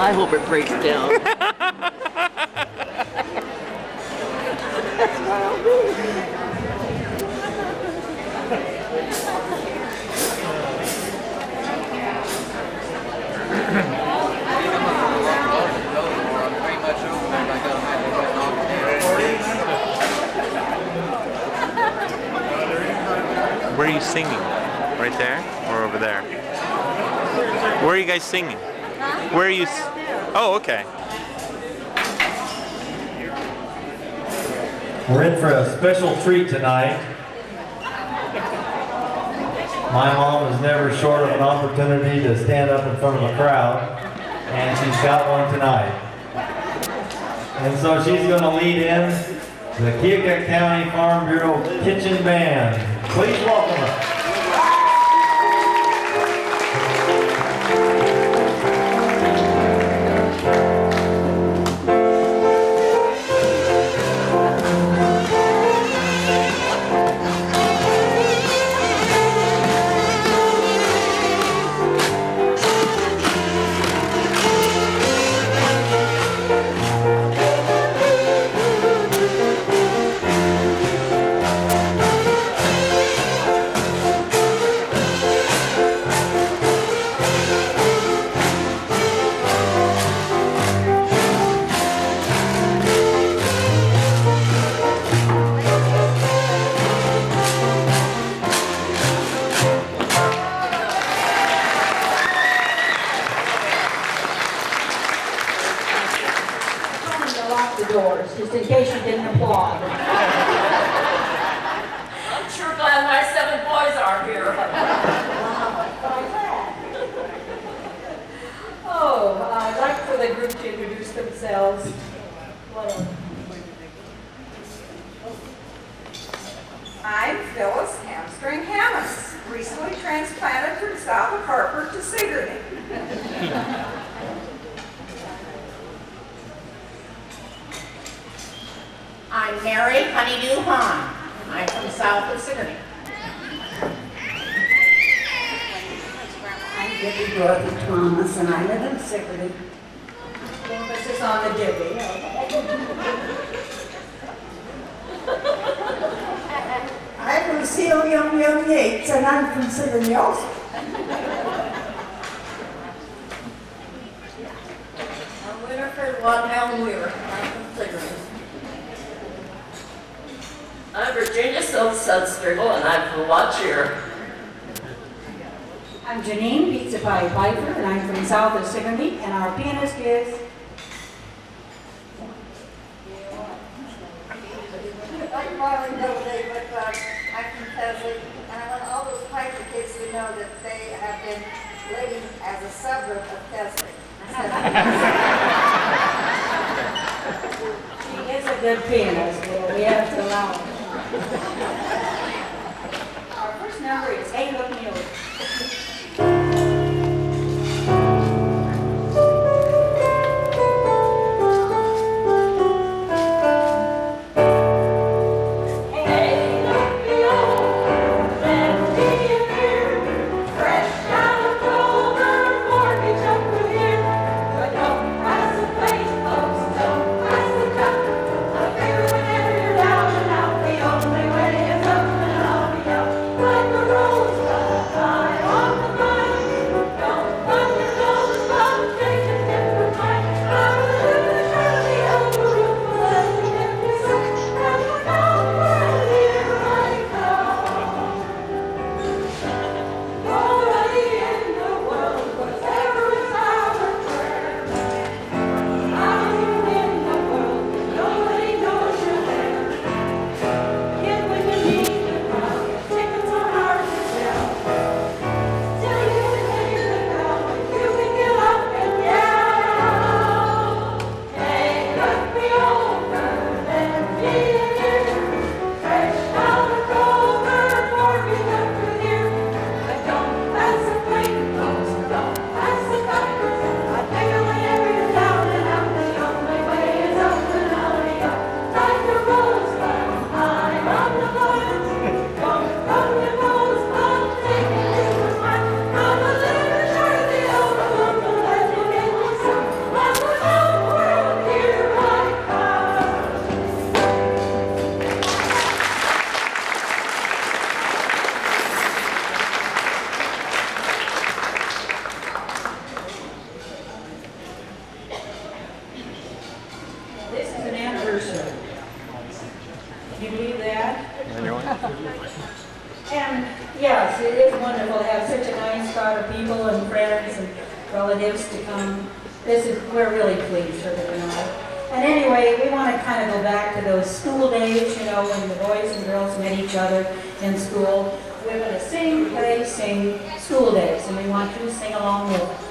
I hope it breaks down. Where are you singing? Right there or over there? Where are you guys singing? Where are you? Oh, okay. We're in for a special treat tonight. My mom is never short of an opportunity to stand up in front of a crowd, and she's got one tonight. And so she's going to lead in the Keokuk County Farm Bureau Kitchen Band. Please welcome her. Just in case you didn't applaud. I'm sure glad my 7 boys are here. Oh, I'd like for the group to introduce themselves. I'm Phyllis Hamstring Hammis, recently transplanted from south of Hartford to Sigourney. I'm Mary Honeydew Hahn. I'm from south of Sigourney. I'm Debbie Dorothy Thomas, and I live in Sigourney. This is on the divvy. I'm Lucille Yum Yum Yates, and I'm from Sigourney also. I'm Winifred Wadnell Weir. I'm from Sigourney. I'm Virginia Silk-Sudstriggle, and I'm from Watchier. I'm Janine Pizza Pie Piper, and I'm from south of Sigourney, and our pianist is... I'm Marlene Doubleday, but I'm from Kesley, and I want all those Piper kids to know that they have been living as a suburb of Kesley. She is a good pianist, well, we have to allow her. Our first number is Hey Look Me Over. Like a rose, I And yes, it is wonderful to have such a nice crowd of people and friends and relatives to come. We're really pleased with it, you know. And anyway, we want to kind of go back to those school days, you know, when the boys and girls met each other in school. We're going to sing, play, sing school days, and we want you to sing along with us.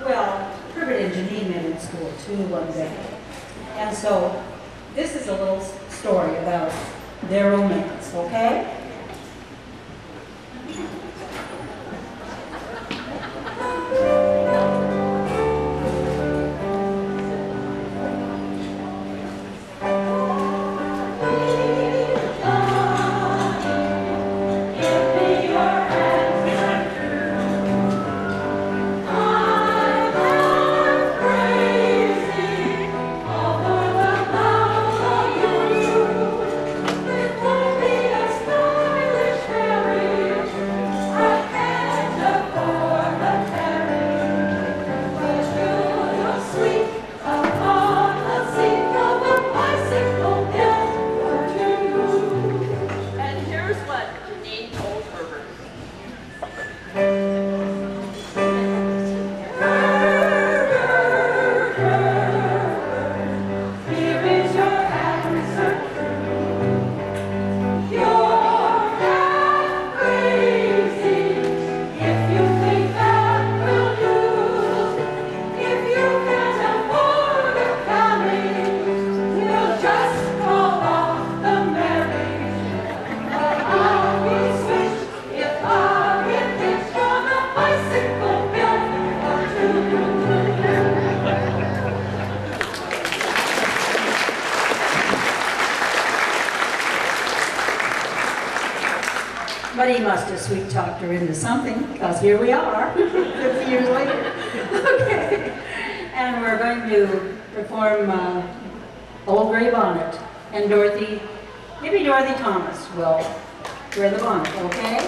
Well, Herbert and Janine met in school too one day. And so this is a little story about their romance, okay? And here's what Janine told Herbert. Here is your answer. You're not crazy if you think that will do. If you can't afford a carry, you'll just call off the marriage. But I'll be sweet if I get hitched on a bicycle bill or two. But he must have sweet talked her into something, because here we are, 50 years later. Okay. And we're going to perform Old Gray Bonnet. And Dorothy, maybe Dorothy Thomas will wear the bonnet, okay?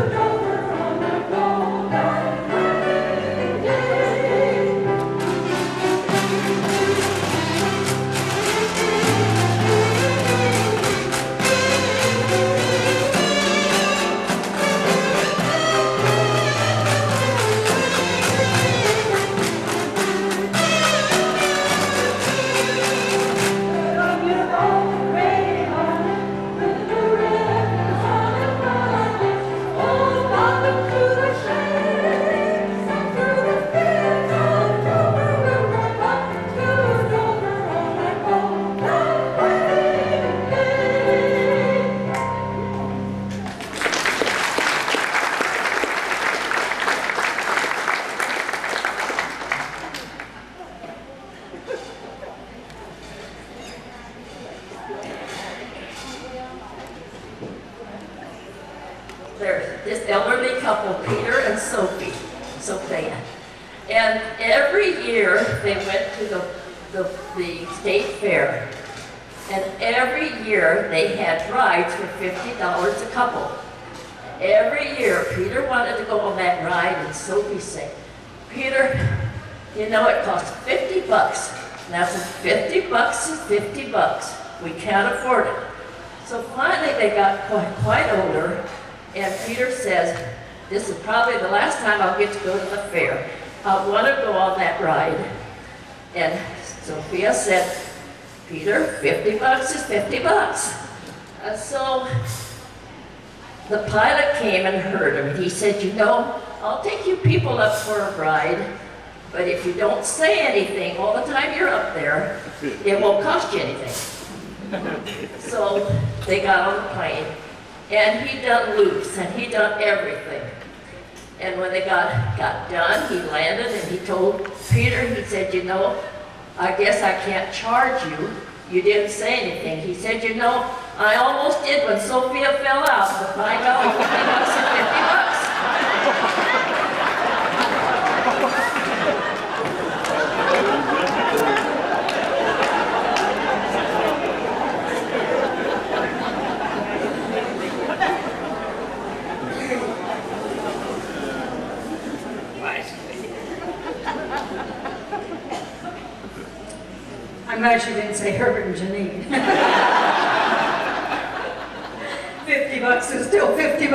To elderly couple, Peter and Sophia. And every year they went to the state fair. And every year they had rides for $50 a couple. Every year Peter wanted to go on that ride, and Sophie said, Peter, you know it costs $50. And I said, $50 is $50. We can't afford it. So finally they got quite older, and Peter says, this is probably the last time I'll get to go to the fair. I want to go on that ride. And Sophia said, Peter, $50 is $50. So the pilot came and heard him. He said, you know, I'll take you people up for a ride, but if you don't say anything all the time you're up there, it won't cost you anything. So they got on the plane, and he done loops, and he done everything. And when they got done, he landed, and he told Peter, he said, you know, I guess I can't charge you. You didn't say anything. He said, you know, I almost did when Sophia fell out, but by God, $50 and $50. I'm glad she didn't say Herbert and Janine. $50 is still $50.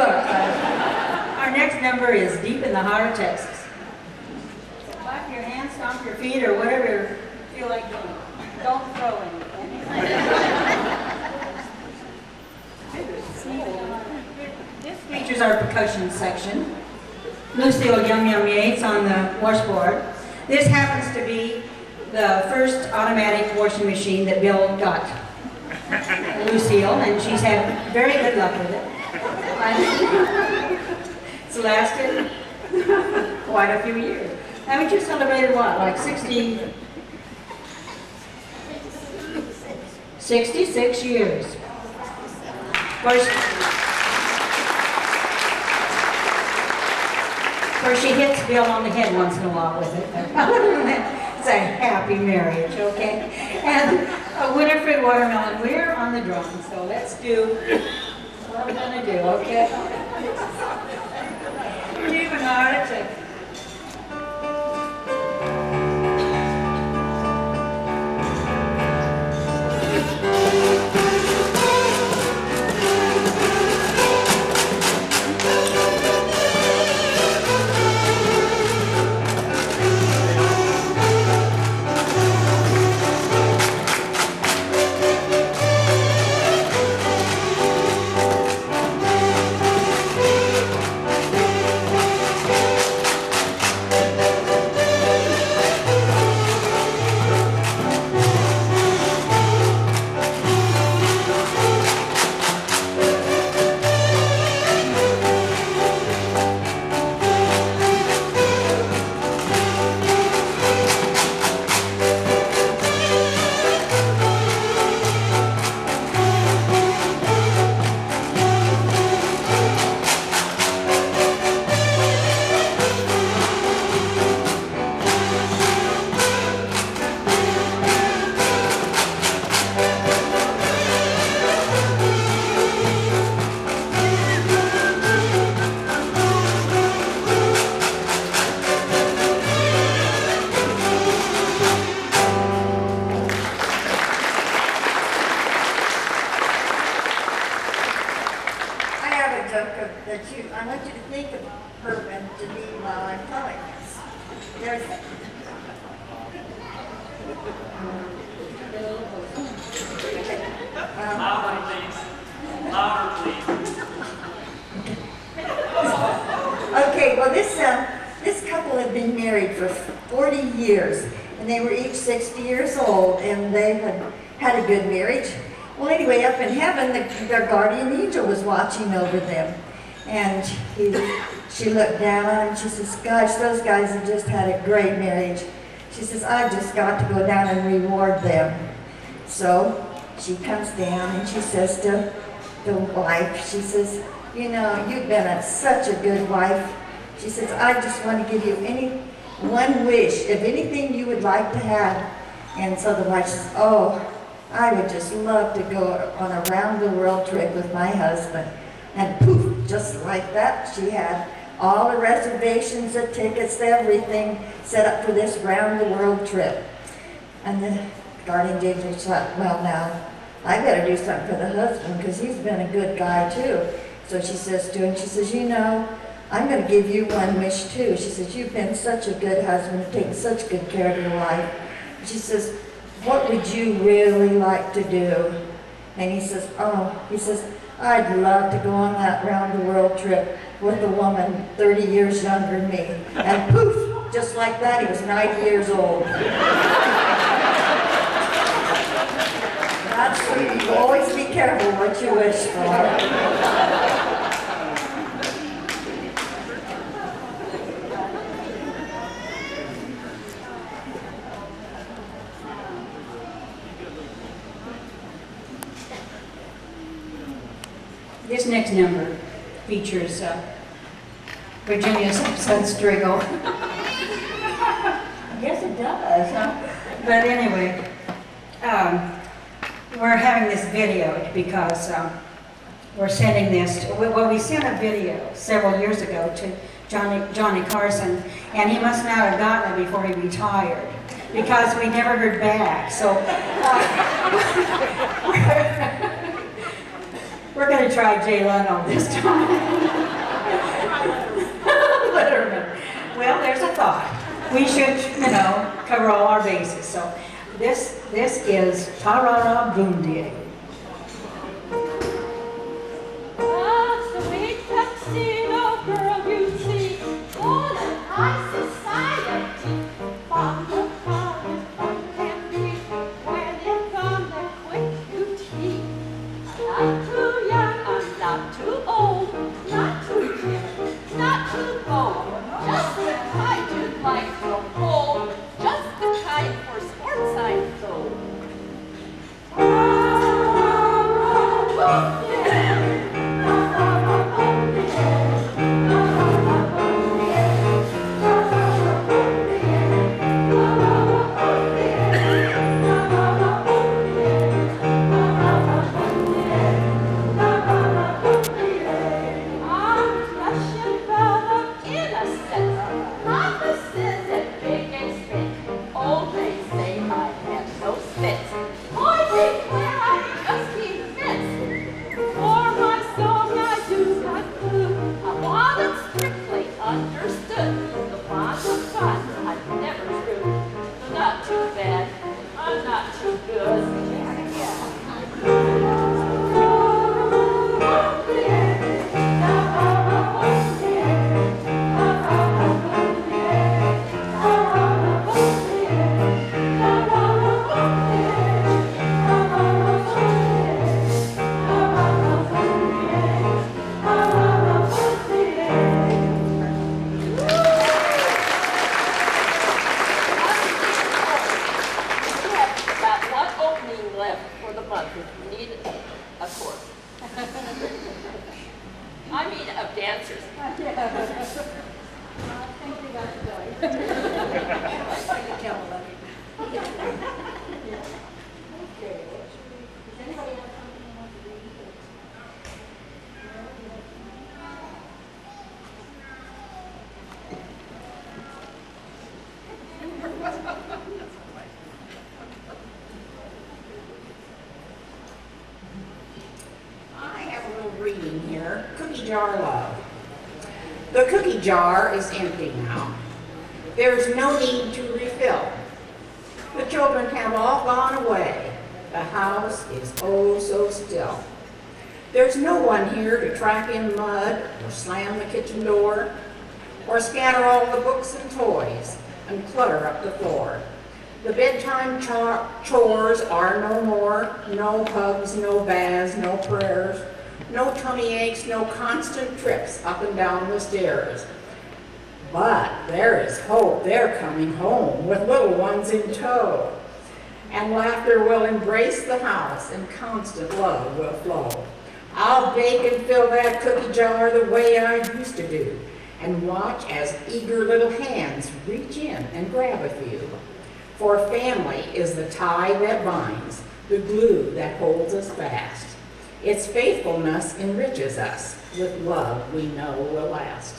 Our next number is Deep in the Heart of Texas. So clap your hands, stomp your feet, or whatever you feel like doing. Don't throw anything. This features our percussion section. Lucille Yum Yum Yates on the washboard. This happens to be the first automatic washing machine that Bill got Lucille, and she's had very good luck with it. It's lasted quite a few years. Haven't you celebrated what, like 66 years? Of course, she hits Bill on the head once in a while with it. It's a happy marriage, okay? And Winifred Watermelon, we're on the drums, so let's do what we're gonna do, okay? Deep in the Heart of Texas. I want you to think of Herb and Janine while I'm telling this. There's Louder, please. Louder, please. Okay, well this couple had been married for 40 years, and they were each 60 years old, and they had a good marriage. Well, anyway, up in heaven, their guardian angel was watching over them, and she looked down on him. She says, "Gosh, those guys have just had a great marriage." She says, "I've just got to go down and reward them." So she comes down and she says to the wife, she says, you know, you've been such a good wife. She says, I just want to give you any one wish, if anything you would like to have. And so the wife says, oh, I would just love to go on a round-the-world trip with my husband. And poof, just like that, she had all the reservations, the tickets, everything set up for this round-the-world trip. And the guardian angel thought, well now, I better do something for the husband because he's been a good guy too. So she says to him, she says, you know, I'm going to give you one wish too. She says, you've been such a good husband, taken such good care of your wife. She says, what would you really like to do? And he says, I'd love to go on that round-the-world trip with a woman 30 years younger than me. And poof, just like that, he was 90 years old. That's true. Always be careful what you wish for. This next number features Virginia Sudstrigal. Yes, it does, huh? But anyway, we're having this video because we're sending this to, well, we sent a video several years ago to Johnny Carson, and he must not have gotten it before he retired because we never heard back. So we're going to try Jay Leno this time. Let her know. Well, there's a thought. We should, you know, cover all our bases. So this is Tarara Bundy. That's the sweet tuxedo girl you see, all in high society. From the college one can be when it comes to quick boutique. I'm not too young, I'm not too old, not too timid, not too bold. Just the kind you'd like to hold, just the kind for sports I'm sold. Jar love. The cookie jar is empty now. There's no need to refill. The children have all gone away. The house is oh so still. There's no one here to track in mud or slam the kitchen door or scatter all the books and toys and clutter up the floor. The bedtime chores are no more. No hugs, no baths, no prayers. No tummy aches, no constant trips up and down the stairs. But there is hope. They're coming home with little ones in tow. And laughter will embrace the house and constant love will flow. I'll bake and fill that cookie jar the way I used to do, and watch as eager little hands reach in and grab a few. For family is the tie that binds, the glue that holds us fast. Its faithfulness enriches us with love we know will last.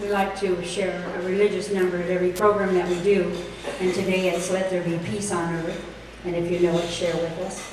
We like to share a religious number at every program that we do, and today it's Let There Be Peace on Earth, and if you know it, share with us.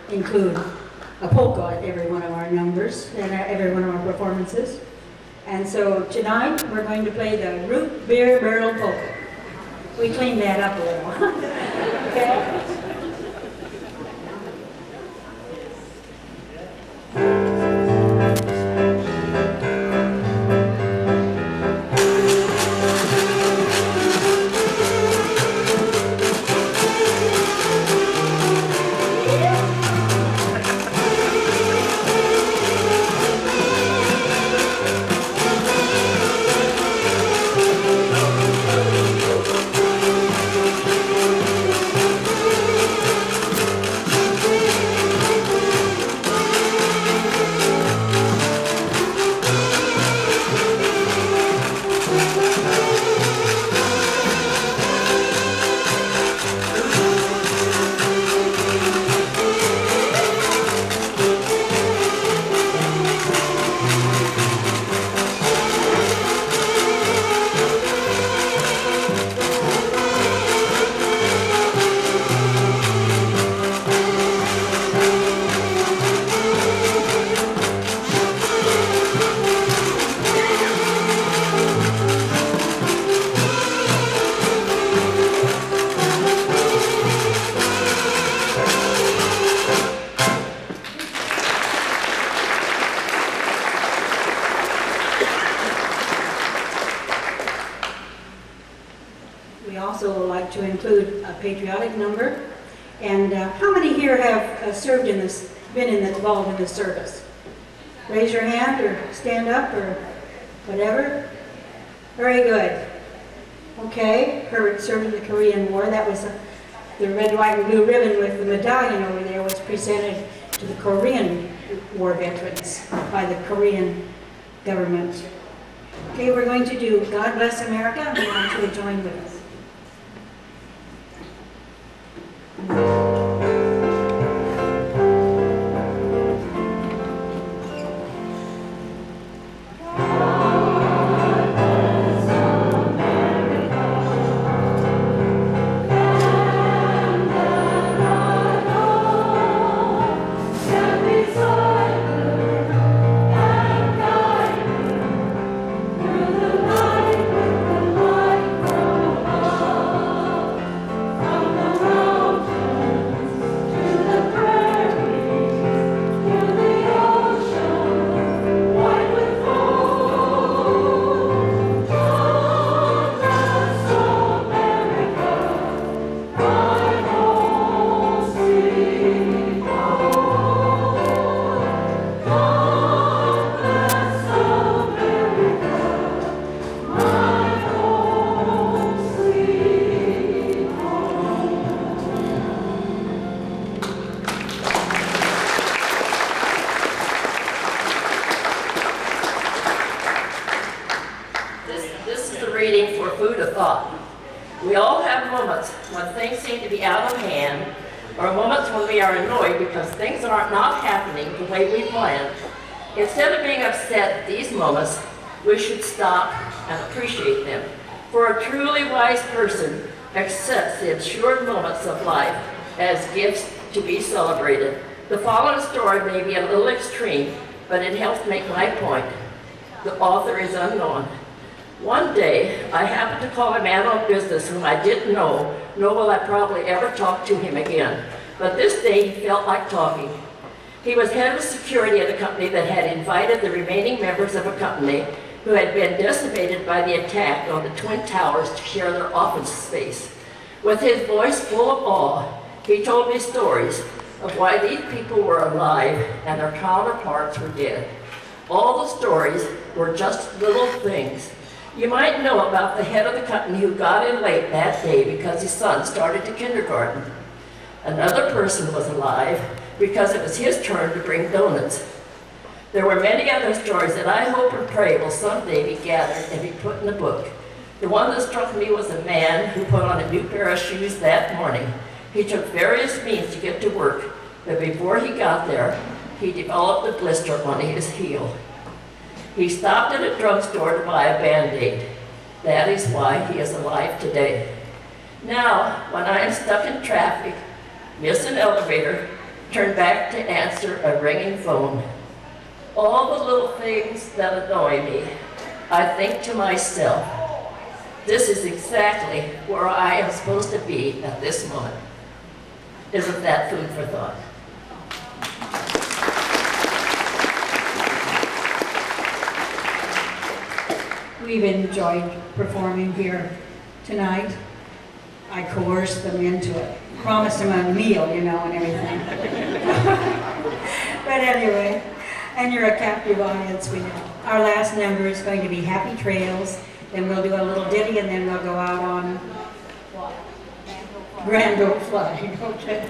Include a polka at every one of our numbers and every one of our performances. And so tonight we're going to play the Root Beer Barrel Polka. We cleaned that up a little. Okay? We also like to include a patriotic number. And how many here have served in this, involved in this service? Raise your hand or stand up or whatever. Very good. Okay, Herbert served in the Korean War. That was the red, white, and blue ribbon with the medallion over there was presented to the Korean War veterans by the Korean government. Okay, we're going to do God Bless America, and we want you to join with us. So hand, or moments when we are annoyed because things are not happening the way we planned, instead of being upset at these moments, we should stop and appreciate them. For a truly wise person accepts the assured moments of life as gifts to be celebrated. The following story may be a little extreme, but it helps make my point. The author is unknown. One day, I happened to call a man on business whom I didn't know, nor will I probably ever talk to him again. But this day, he felt like talking. He was head of security at a company that had invited the remaining members of a company who had been decimated by the attack on the Twin Towers to share their office space. With his voice full of awe, he told me stories of why these people were alive and their counterparts were dead. All the stories were just little things. You might know about the head of the company who got in late that day because his son started to kindergarten. Another person was alive because it was his turn to bring donuts. There were many other stories that I hope and pray will someday be gathered and be put in a book. The one that struck me was a man who put on a new pair of shoes that morning. He took various means to get to work, but before he got there, he developed a blister on his heel. He stopped at a drugstore to buy a Band-Aid. That is why he is alive today. Now, when I am stuck in traffic, miss an elevator, turn back to answer a ringing phone. All the little things that annoy me, I think to myself, this is exactly where I am supposed to be at this moment. Isn't that food for thought? We've enjoyed performing here tonight. I coerced them into it. Promised them a meal, you know, and everything. But anyway, and you're a captive audience, we know. Our last number is going to be Happy Trails, then we'll do a little ditty, and then we'll go out on what? Grand Oak Flag, okay.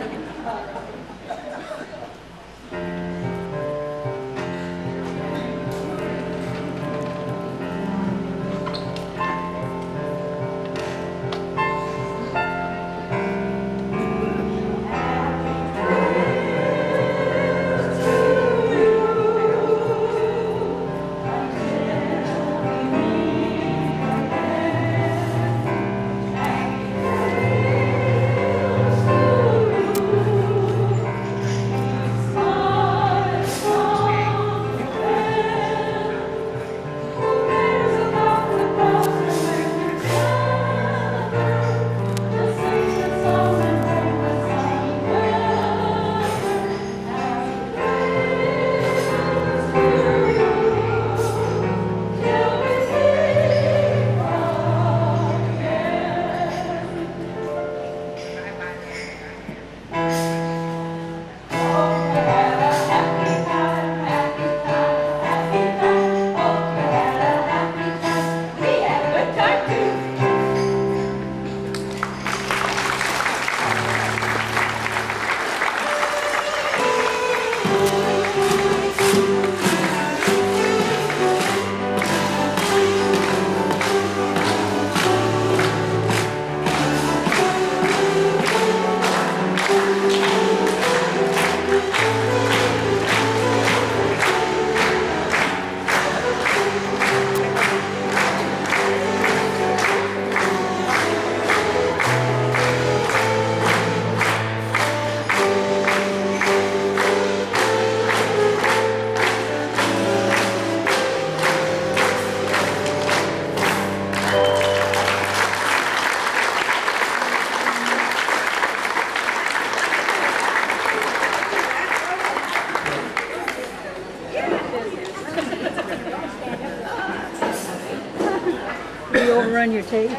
You overrun your tape?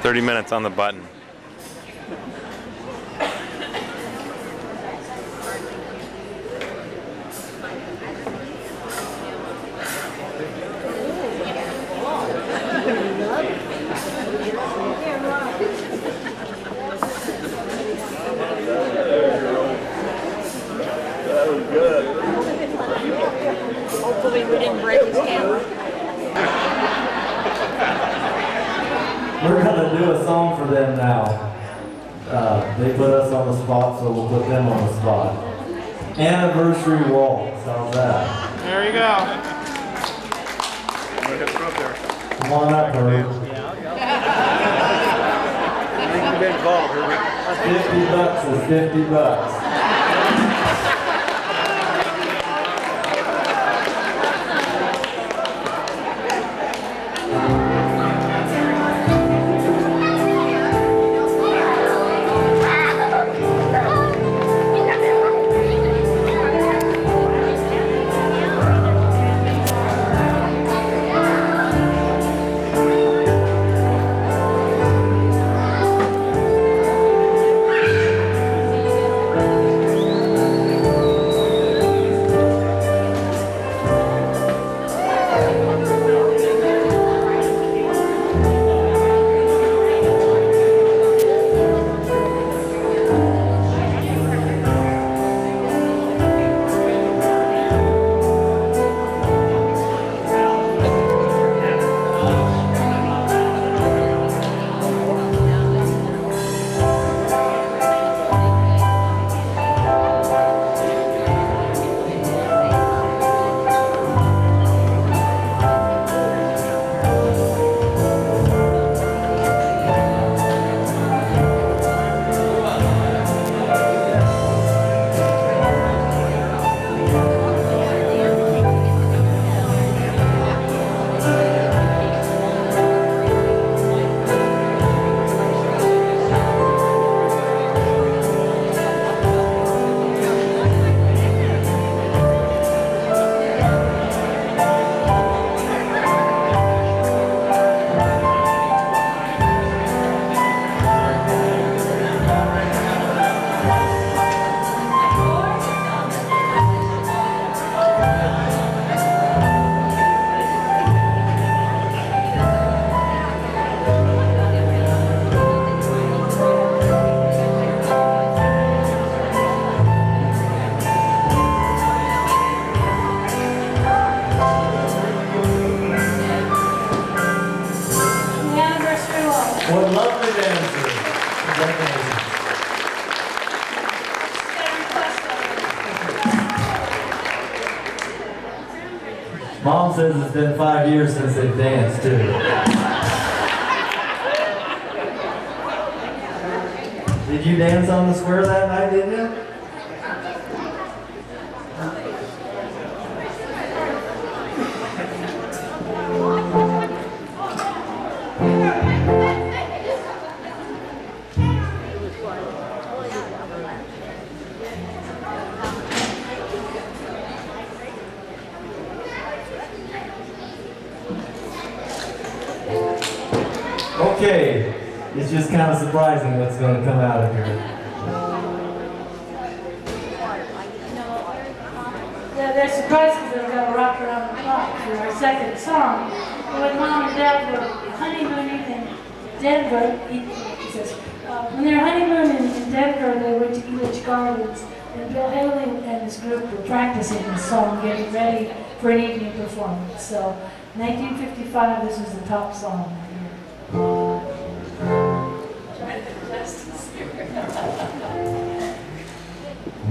30 minutes on the button. Hopefully we didn't break his camera. We're gonna do a song for them now. They put us on the spot, so we'll put them on the spot. Anniversary waltz, how's that? There you go. Look at up there. Come on up, Herb. You've been involved, Herbie. $50 is $50. What lovely dancers. Congratulations. Mom says it's been 5 years since they've danced too. Did you dance on the square that night, did you? Okay, it's just kind of surprising what's going to come out of here. Yeah, they're surprised because they're going to rock around the clock for our second song. And when Mom and Dad were honeymooning in Denver, he says, when they were honeymooning in Denver, they went to Elitch Gardens, and Bill Haley and his group were practicing this song, getting ready for an evening performance. So, 1955, this was the top song that year.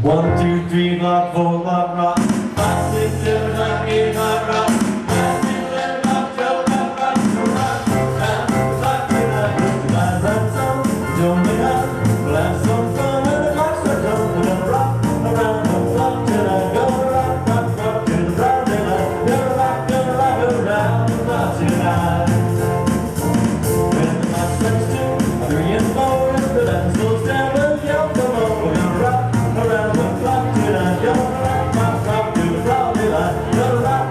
1, 2, 3, knock, 4, knock, rock. 5, 6, 7, 9, 8, knock, rock. 9, 10, 11, knock, 12, knock, rock. Rock, rock, rock, rock, rock, song. Don't be hot. We'll have some fun when the clock starts on. We're gonna rock around the clock tonight. Gonna rock, rock, rock to the broad daylight. Gonna rock around the clock tonight. When the clock strikes 2, 3, and 4, and the band slows down, we'll yell, come on. We're gonna rock around the clock tonight. Gonna rock, rock, rock to the broad daylight. Gonna rock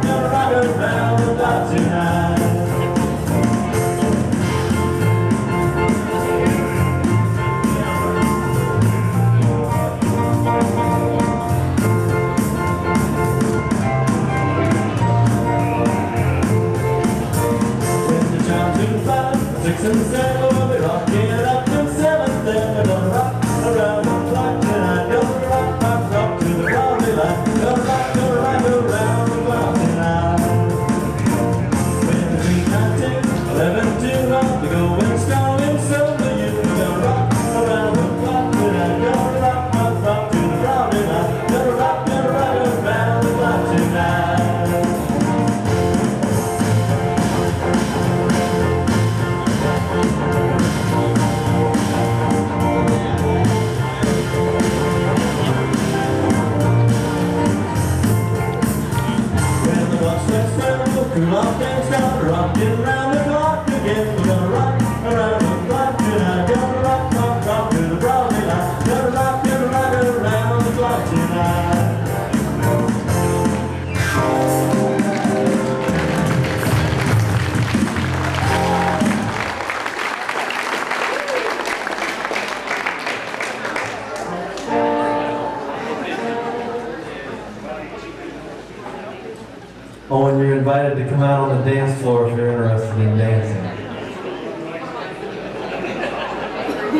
So you're invited to come out on the dance floor if you're interested in dancing.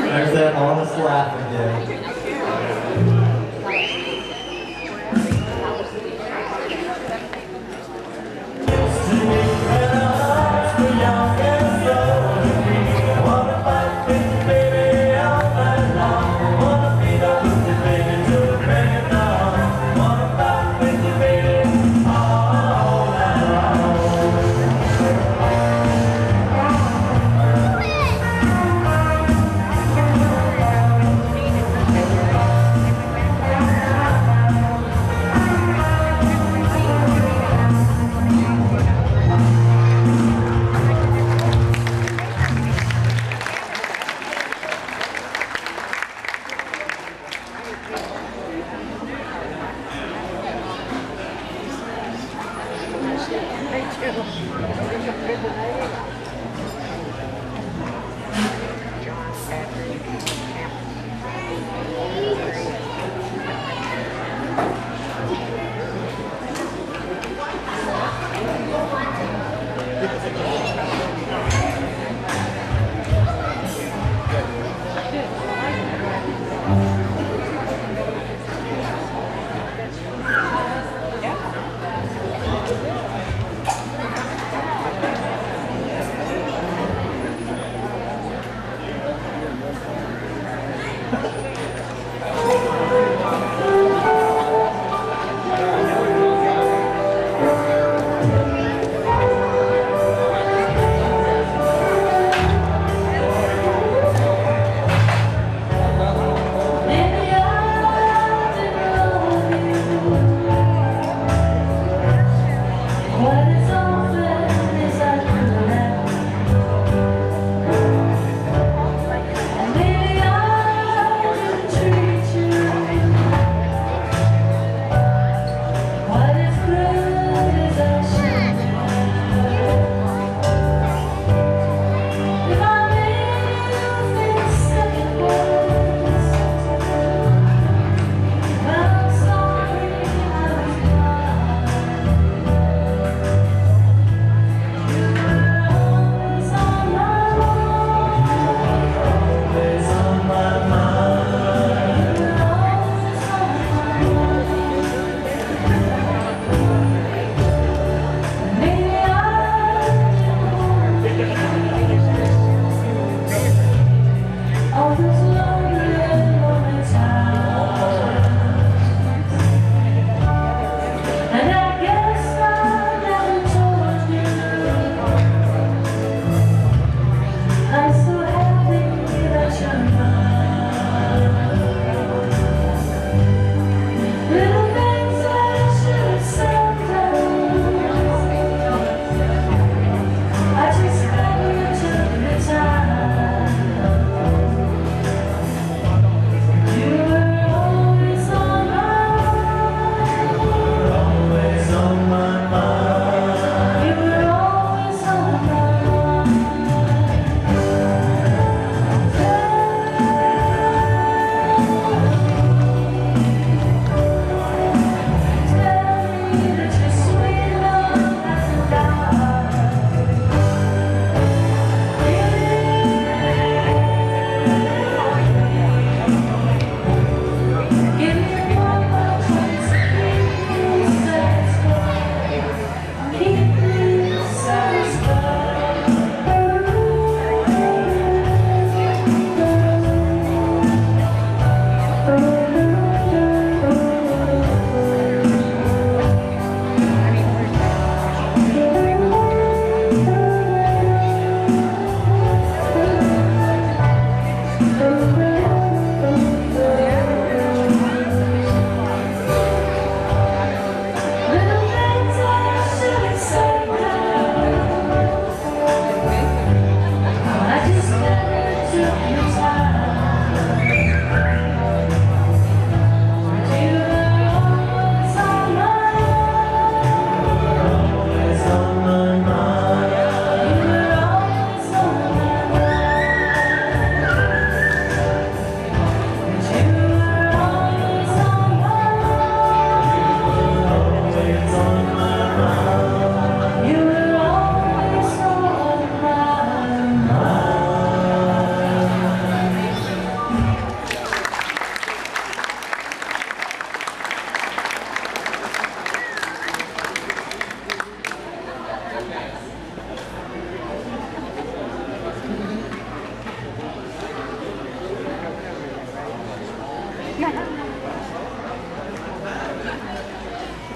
There's that honest laugh again. And baby, I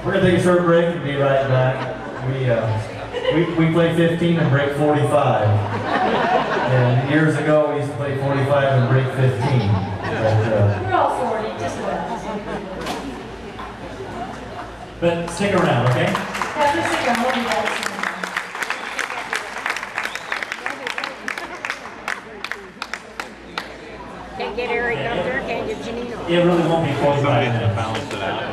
We're gonna take a short break and be right back. We play 15 and break 45. And years ago, we used to play 45 and break 15. We're all 40, just about. But stick around, okay? Yeah, just think I'm holding that. Can't get Eric up there, can't get Janine on. It really won't be 45 minutes. Balance it out.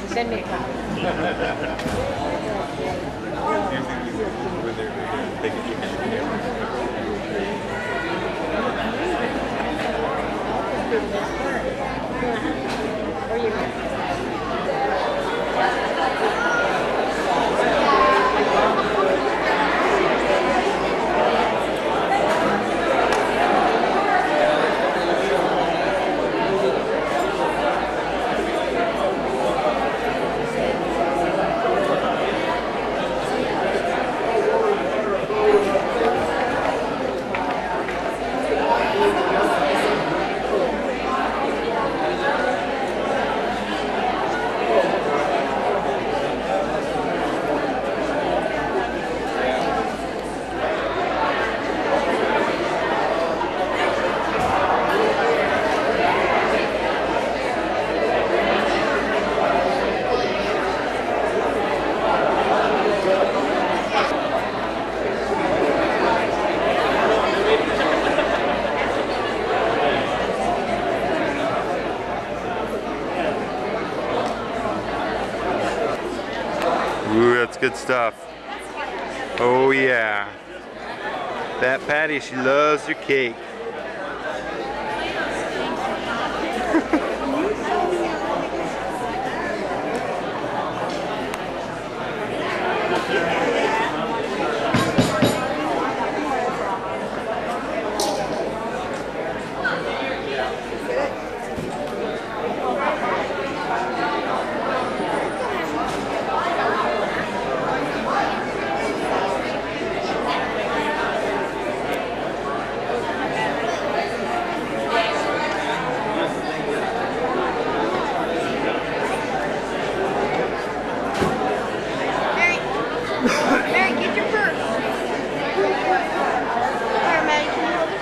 Send me a copy. Ooh, that's good stuff. Oh yeah. That Patty, she loves your cake. Mary, get your purse. Here, Mary, can you hold it?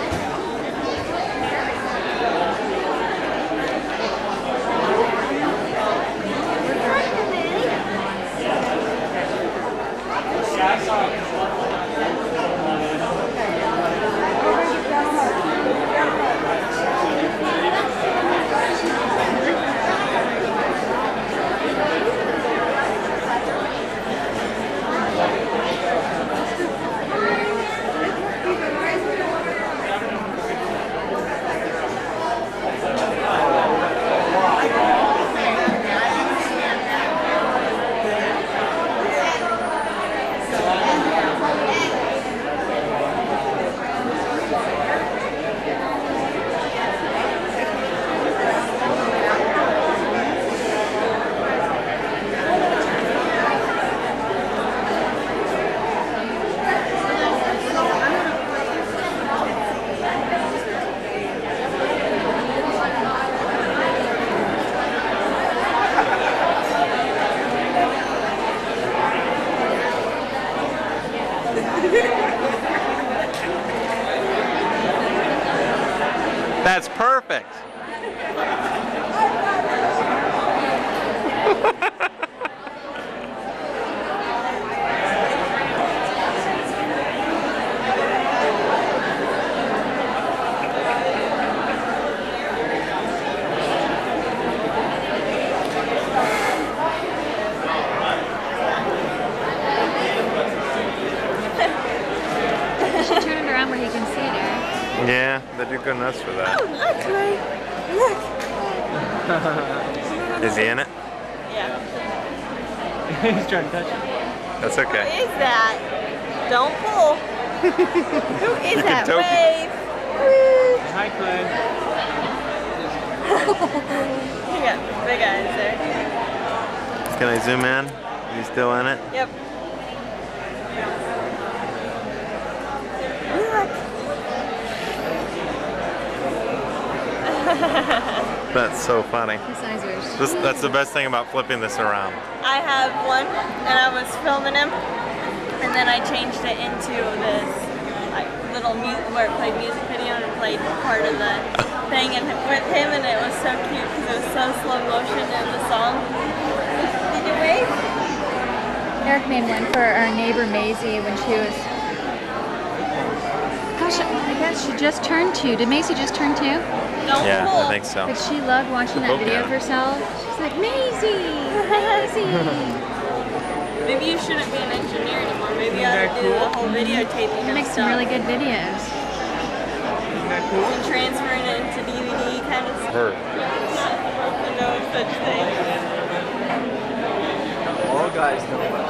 That's perfect. You should turn it around where you can see it, Eric. Yeah, they do go nuts for that. Oh, look, Ray. Look. Is he in it? Yeah. He's trying to touch it. That's Who okay. is that? Don't pull. Who is Look at that? Toby. Wave. Wave. Hi, Clay. You got big eyes there. Can I zoom in? You still in it? Yep. That's so funny. His eyes are. That's the best thing about flipping this around. I have one, and I was filming him, and then I changed it into this like little where it played music video and it played part of the thing and with him, and it was so cute because it was so slow motion in the song. Did you wave? Eric made one for our neighbor Maisie when she was. Gosh, I guess she just turned 2. Did Maisie just turn 2? No. Yeah, I think so. But she loved watching that video of herself. She's like, Maisie, Maisie. Maybe you shouldn't be an engineer anymore. Maybe you ought to do the whole videotaping She of makes some stuff really good videos. and transferring it into DVD kind of stuff. Her. No such thing. All guys know.